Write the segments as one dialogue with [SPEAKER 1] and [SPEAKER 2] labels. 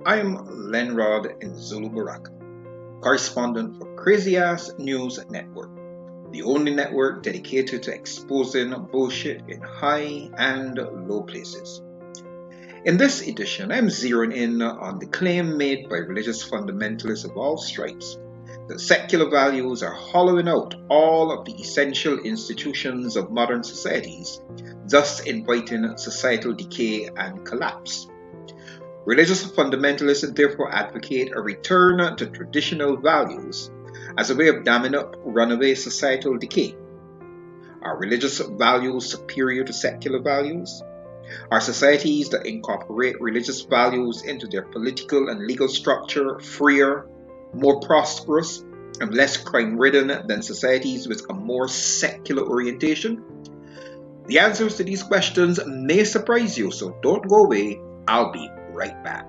[SPEAKER 1] I am Lenrod in Zulu Baraka, correspondent for Crazy Ass News Network, the only network dedicated to exposing bullshit in high and low places. In this edition, I'm zeroing in on the claim made by religious fundamentalists of all stripes that secular values are hollowing out all of the essential institutions of modern societies, thus inviting societal decay and collapse. Religious fundamentalists therefore advocate a return to traditional values as a way of damming up runaway societal decay. Are religious values superior to secular values? Are societies that incorporate religious values into their political and legal structure freer, more prosperous, and less crime-ridden than societies with a more secular orientation? The answers to these questions may surprise you, so don't go away. I'll be right back.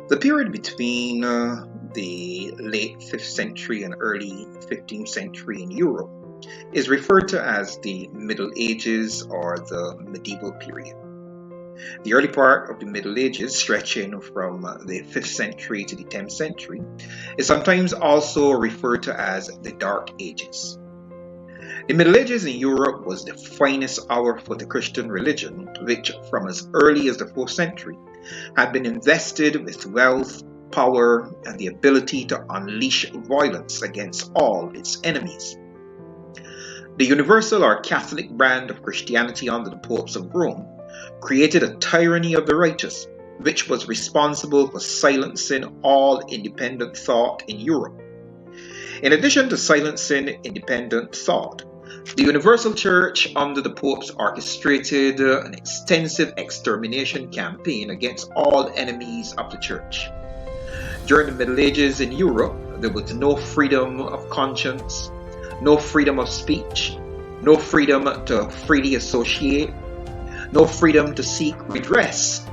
[SPEAKER 1] The period between the late 5th century and early 15th century in Europe is referred to as the Middle Ages or the medieval period. The early part of the Middle Ages, stretching from the 5th century to the 10th century, is sometimes also referred to as the Dark Ages. The Middle Ages in Europe was the finest hour for the Christian religion, which from as early as the 4th century had been invested with wealth, power, and the ability to unleash violence against all its enemies. The universal or Catholic brand of Christianity under the popes of Rome created a tyranny of the righteous, which was responsible for silencing all independent thought in Europe. In addition to silencing independent thought, the Universal Church under the popes orchestrated an extensive extermination campaign against all enemies of the church. During the Middle Ages in Europe, there was no freedom of conscience, no freedom of speech, no freedom to freely associate, no freedom to seek redress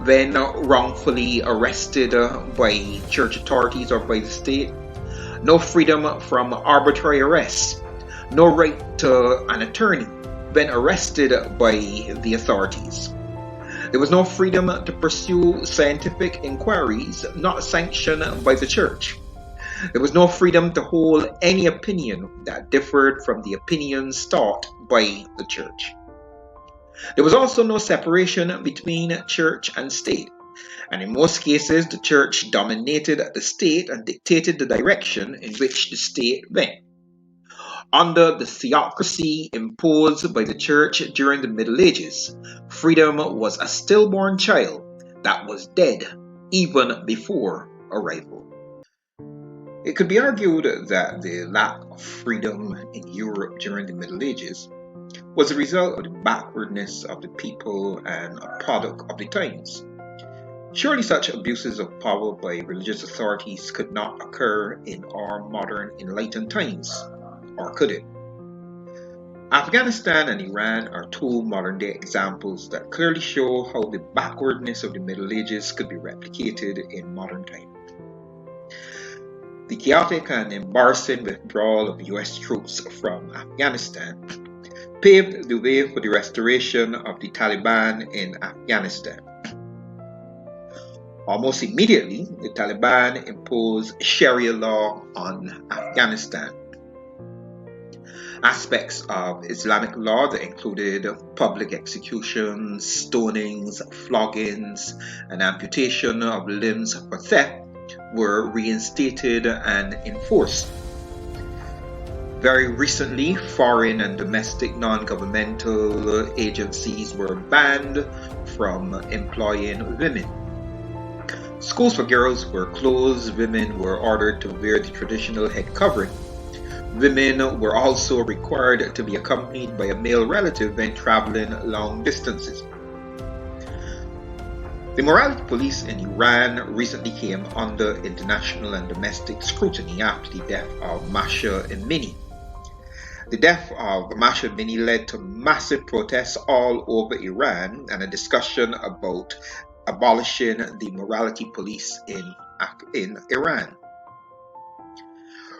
[SPEAKER 1] when wrongfully arrested by church authorities or by the state, no freedom from arbitrary arrest, no right to an attorney when arrested by the authorities. There was no freedom to pursue scientific inquiries not sanctioned by the church. There was no freedom to hold any opinion that differed from the opinions taught by the church. There was also no separation between church and state, and in most cases the church dominated the state and dictated the direction in which the state went. Under the theocracy imposed by the church during the Middle Ages, freedom was a stillborn child that was dead even before arrival. It could be argued that the lack of freedom in Europe during the Middle Ages was a result of the backwardness of the people and a product of the times. Surely such abuses of power by religious authorities could not occur in our modern enlightened times. Or could it? Afghanistan and Iran are two modern-day examples that clearly show how the backwardness of the Middle Ages could be replicated in modern times. The chaotic and embarrassing withdrawal of US troops from Afghanistan paved the way for the restoration of the Taliban in Afghanistan. Almost immediately, the Taliban imposed Sharia law on Afghanistan. Aspects of Islamic law that included public executions, stonings, floggings, and amputation of limbs for theft were reinstated and enforced. Very recently, foreign and domestic non-governmental agencies were banned from employing women. Schools for girls were closed. Women were ordered to wear the traditional head covering. Women were also required to be accompanied by a male relative when traveling long distances. The morality police in Iran recently came under international and domestic scrutiny after the death of Mahsa Amini. The death of Mahsa Amini led to massive protests all over Iran and a discussion about abolishing the morality police in Iran.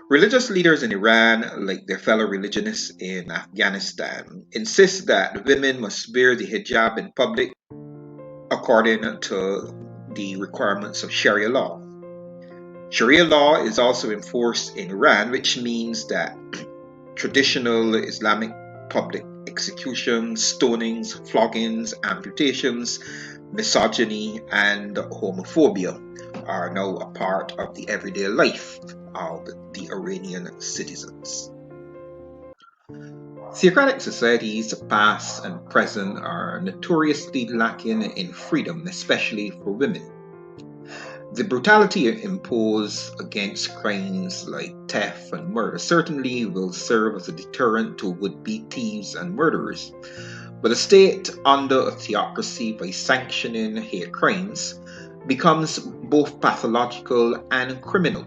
[SPEAKER 1] Religious leaders in Iran, like their fellow religionists in Afghanistan, insist that women must wear the hijab in public according to the requirements of Sharia law. Sharia law is also enforced in Iran, which means that traditional Islamic public executions, stonings, floggings, amputations, misogyny, and homophobia are now a part of the everyday life of the Iranian citizens. Theocratic societies, past and present, are notoriously lacking in freedom, especially for women. The brutality imposed against crimes like theft and murder certainly will serve as a deterrent to would-be thieves and murderers. But a state under a theocracy, by sanctioning hate crimes, becomes both pathological and criminal,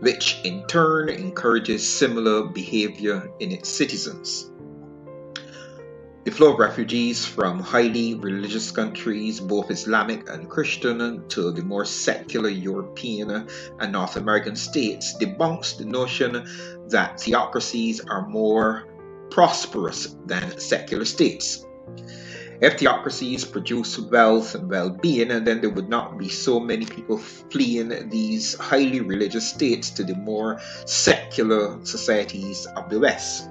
[SPEAKER 1] which in turn encourages similar behavior in its citizens. The flow of refugees from highly religious countries, both Islamic and Christian, to the more secular European and North American states debunks the notion that theocracies are more prosperous than secular states. If theocracies produce wealth and well-being, then there would not be so many people fleeing these highly religious states to the more secular societies of the West.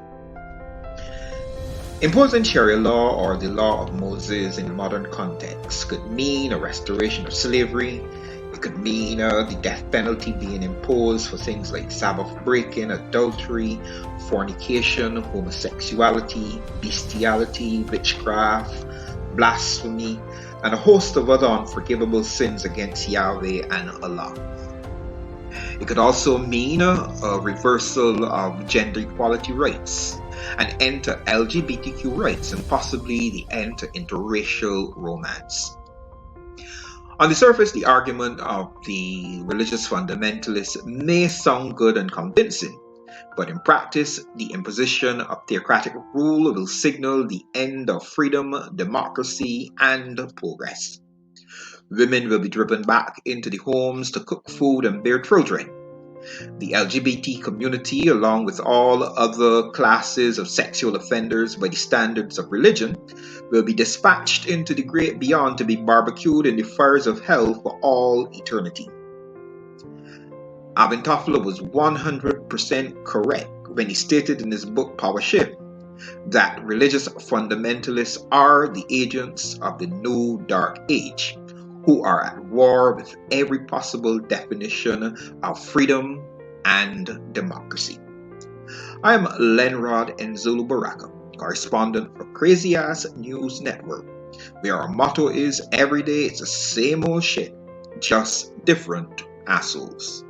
[SPEAKER 1] Imposing Sharia law, or the law of Moses in modern context, could mean a restoration of slavery. It could mean the death penalty being imposed for things like Sabbath breaking, adultery, fornication, homosexuality, bestiality, witchcraft, blasphemy, and a host of other unforgivable sins against Yahweh and Allah. It could also mean a reversal of gender equality rights, an end to LGBTQ rights, and possibly the end to interracial romance. On the surface, the argument of the religious fundamentalists may sound good and convincing, but in practice, the imposition of theocratic rule will signal the end of freedom, democracy, and progress. Women will be driven back into the homes to cook food and bear children. The LGBT community, along with all other classes of sexual offenders by the standards of religion, will be dispatched into the great beyond to be barbecued in the fires of hell for all eternity. Alvin Toffler was 100% correct when he stated in his book Power Shift that religious fundamentalists are the agents of the new dark age, who are at war with every possible definition of freedom and democracy. I am Lenrod Nzulu Baraka, correspondent for Crazy Ass News Network, where our motto is every day it's the same old shit, just different assholes.